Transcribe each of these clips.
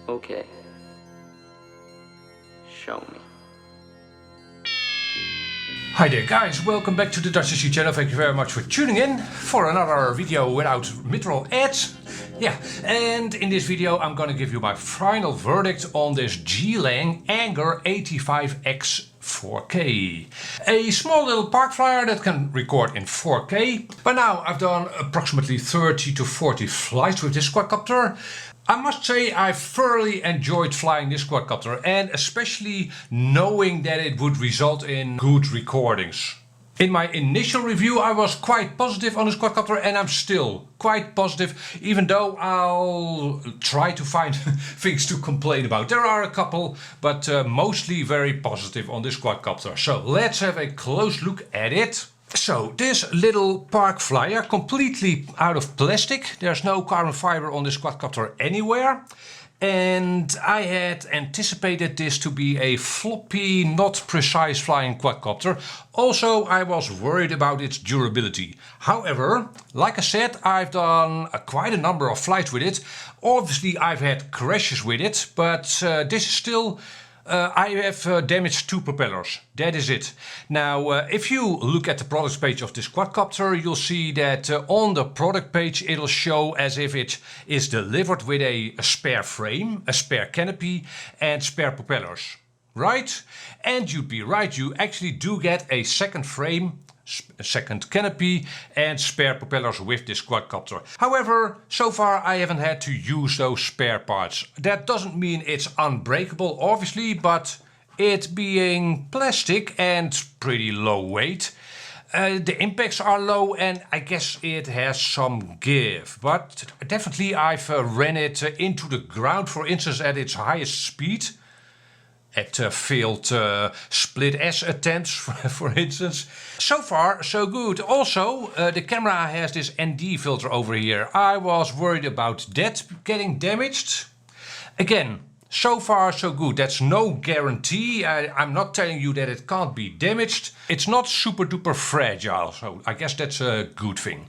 Okay. Show me. Hi there guys, welcome back to the Dutch SC channel. Thank you very much for tuning in for another video without mid-roll ads. Yeah, and in this video I'm gonna give you my final verdict on this Geelang Anger 85X 4K. A small little parkflier that can record in 4K. By now I've done approximately 30 to 40 flights with this quadcopter. I must say I thoroughly enjoyed flying this quadcopter, and especially knowing that it would result in good recordings. In my initial review I was quite positive on this quadcopter, and I'm still quite positive, even though I'll try to find things to complain about. There are a couple, but mostly very positive on this quadcopter. So let's have a close look at it. So this little parkflier, completely out of plastic. There's no carbon fiber on this quadcopter anywhere. And I had anticipated this to be a floppy, not precise flying quadcopter. Also, I was worried about its durability. However, like I said, I've done quite a number of flights with it. Obviously, I've had crashes with it, but this is still... I have damaged two propellers. That is it. Now, if you look at the products page of this quadcopter, you'll see that on the product page it'll show as if it is delivered with a spare frame, a spare canopy and spare propellers. Right? And you'd be right, you actually do get a second frame, a second canopy and spare propellers with this quadcopter. However, so far I haven't had to use those spare parts. That doesn't mean it's unbreakable, obviously, but it being plastic and pretty low weight, the impacts are low and I guess it has some give. But definitely I've ran it into the ground, for instance at its highest speed. At failed split S attempts, for instance. So far, so good. Also, the camera has this ND filter over here. I was worried about that getting damaged. Again, so far, so good. That's no guarantee. I'm not telling you that it can't be damaged. It's not super duper fragile, so I guess that's a good thing.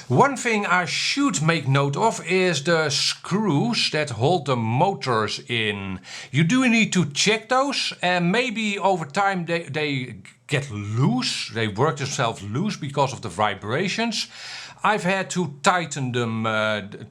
One thing I should make note of is the screws that hold the motors in. You do need to check those, and maybe over time they get loose. They work themselves loose because of the vibrations. I've had to tighten them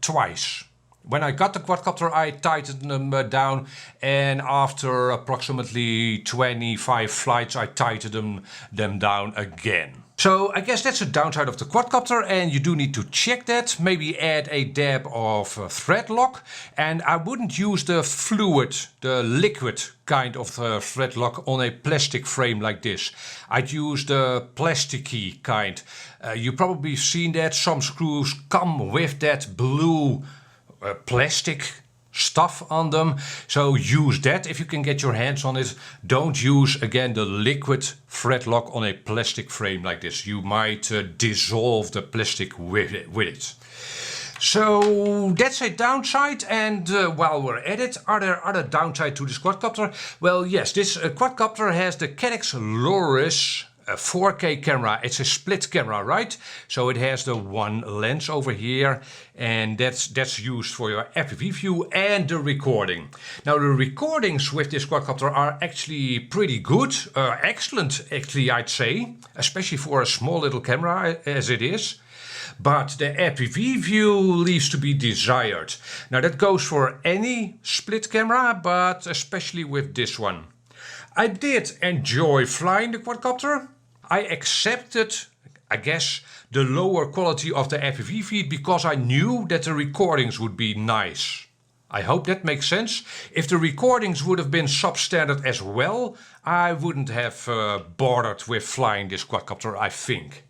twice. When I got the quadcopter I tightened them down, and after approximately 25 flights I tightened them down again. So I guess that's a downside of the quadcopter, and you do need to check that. Maybe add a dab of thread lock, and I wouldn't use the fluid, the liquid kind of thread lock on a plastic frame like this. I'd use the plasticky kind. You've probably seen that some screws come with that blue plastic stuff on them, so use that if you can get your hands on it. Don't use again the liquid thread lock on a plastic frame like this. You might dissolve the plastic with it. So that's a downside, and while we're at it, are there other downsides to this quadcopter? Well, yes, this quadcopter has the Caddx Loris 4K camera. It's a split camera, right? So it has the one lens over here, and that's used for your FPV view and the recording. Now the recordings with this quadcopter are actually pretty good, excellent actually, I'd say, especially for a small little camera as it is. But the FPV view leaves to be desired. Now that goes for any split camera, but especially with this one. I did enjoy flying the quadcopter. I accepted, I guess, the lower quality of the FPV feed because I knew that the recordings would be nice. I hope that makes sense. If the recordings would have been substandard as well, I wouldn't have bothered with flying this quadcopter, I think.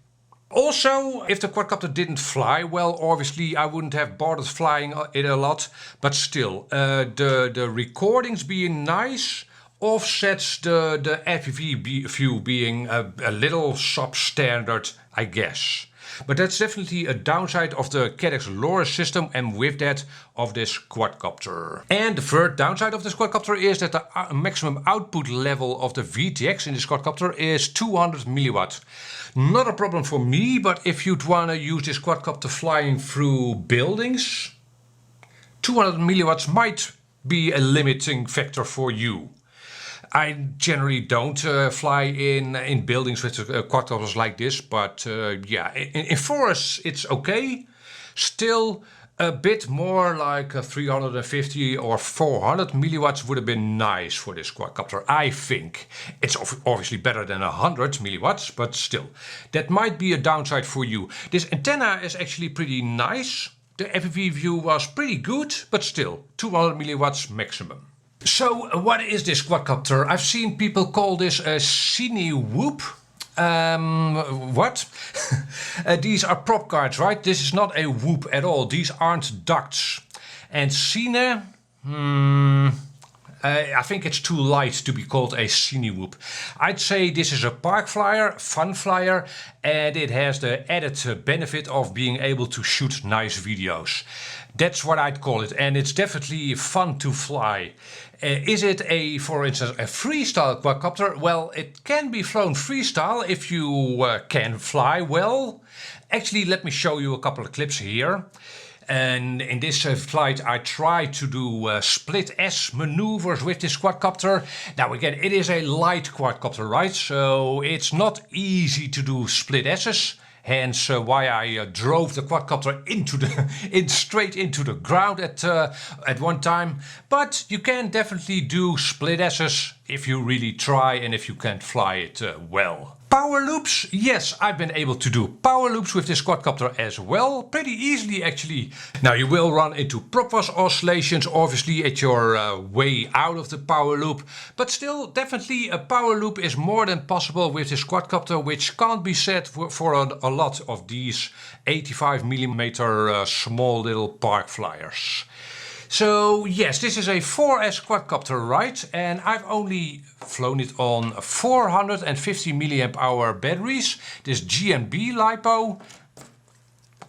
Also, if the quadcopter didn't fly well, obviously I wouldn't have bothered flying it a lot. But still, the recordings being nice offsets the FPV view being a little substandard, I guess. But that's definitely a downside of the Caddx Loris system, and with that of this quadcopter. And the third downside of this quadcopter is that the maximum output level of the VTX in this quadcopter is 200 milliwatt. Not a problem for me, but if you'd want to use this quadcopter flying through buildings, 200 milliwatts might be a limiting factor for you. I generally don't fly in buildings with quadcopters like this, but yeah, in forests it's okay. Still, a bit more like 350 or 400 milliwatts would have been nice for this quadcopter, I think. It's obviously better than 100 milliwatts, but still, that might be a downside for you. This antenna is actually pretty nice. The FPV view was pretty good, but still, 200 milliwatts maximum. So what is this quadcopter? I've seen people call this a cine whoop. What? These are prop cards, right? This is not a whoop at all. These aren't ducts. And cine, I think it's too light to be called a cine whoop. I'd say this is a park flyer, fun flyer, and it has the added benefit of being able to shoot nice videos. That's what I'd call it, and it's definitely fun to fly. Is it for instance, a freestyle quadcopter? Well, it can be flown freestyle if you can fly well. Actually, let me show you a couple of clips here. And in this flight I tried to do split S maneuvers with this quadcopter. Now again, it is a light quadcopter, right? So it's not easy to do split S's. Hence why I drove the quadcopter straight into the ground at one time. But you can definitely do split S's if you really try and if you can fly it well. Power loops? Yes, I've been able to do power loops with this quadcopter as well, pretty easily actually. Now you will run into prop wash oscillations obviously at your way out of the power loop, but still definitely a power loop is more than possible with this quadcopter, which can't be said for a lot of these 85mm small little park flyers. So yes, this is a 4S quadcopter, right? And I've only flown it on 450 milliamp hour batteries. This GMB Lipo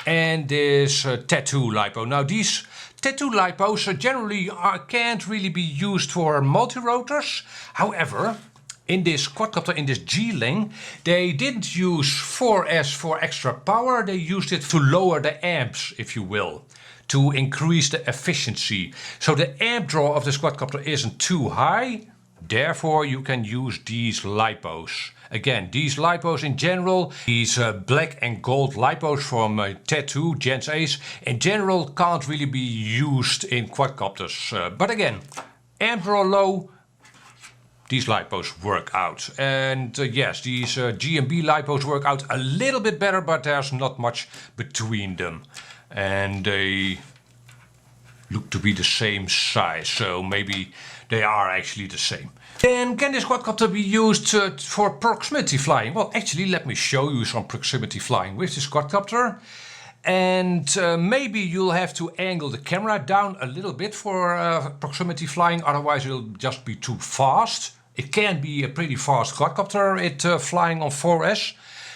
and this tattoo Lipo. Now these tattoo Lipos generally can't really be used for multi-rotors. However, in this quadcopter, in this Geelang, they didn't use 4S for extra power. They used it to lower the amps, if you will, to increase the efficiency. So the amp draw of this quadcopter isn't too high, therefore you can use these Lipos. Again, these Lipos in general, these black and gold Lipos from Tattoo Gens Ace, in general can't really be used in quadcopters. But again, amp draw low, these Lipos work out. And yes, these GMB Lipos work out a little bit better, but there's not much between them. And they look to be the same size, so maybe they are actually the same. Then can this quadcopter be used for proximity flying? Well, actually let me show you some proximity flying with this quadcopter. And maybe you'll have to angle the camera down a little bit for proximity flying, otherwise it'll just be too fast. It can be a pretty fast quadcopter, flying on 4S.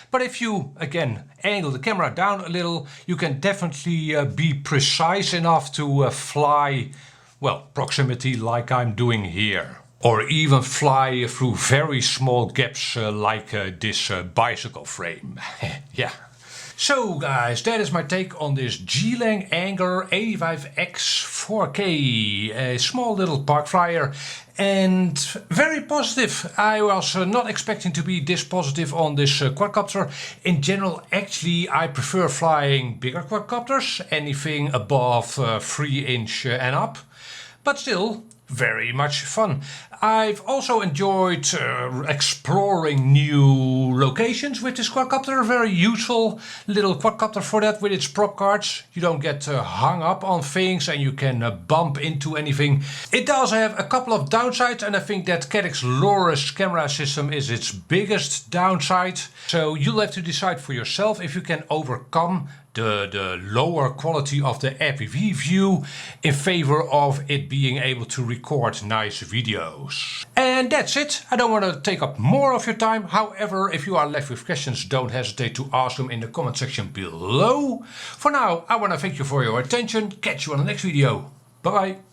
But if you, again, angle the camera down a little, you can definitely be precise enough to fly, well, proximity like I'm doing here. Or even fly through very small gaps like this bicycle frame. Yeah. So guys, that is my take on this Geelang Anger 85X 4K, a small little park flyer, and very positive. I was not expecting to be this positive on this quadcopter. In general, actually, I prefer flying bigger quadcopters, anything above 3 inch and up, but still very much fun. I've also enjoyed exploring new locations with this quadcopter. Very useful little quadcopter for that with its prop cards. You don't get hung up on things and you can bump into anything. It does have a couple of downsides, and I think that Caddx Loris camera system is its biggest downside. So you'll have to decide for yourself if you can overcome the lower quality of the FPV view in favor of it being able to record nice videos. And that's it. I don't want to take up more of your time. However, if you are left with questions, don't hesitate to ask them in the comment section below. For now, I want to thank you for your attention. Catch you on the next video. Bye bye.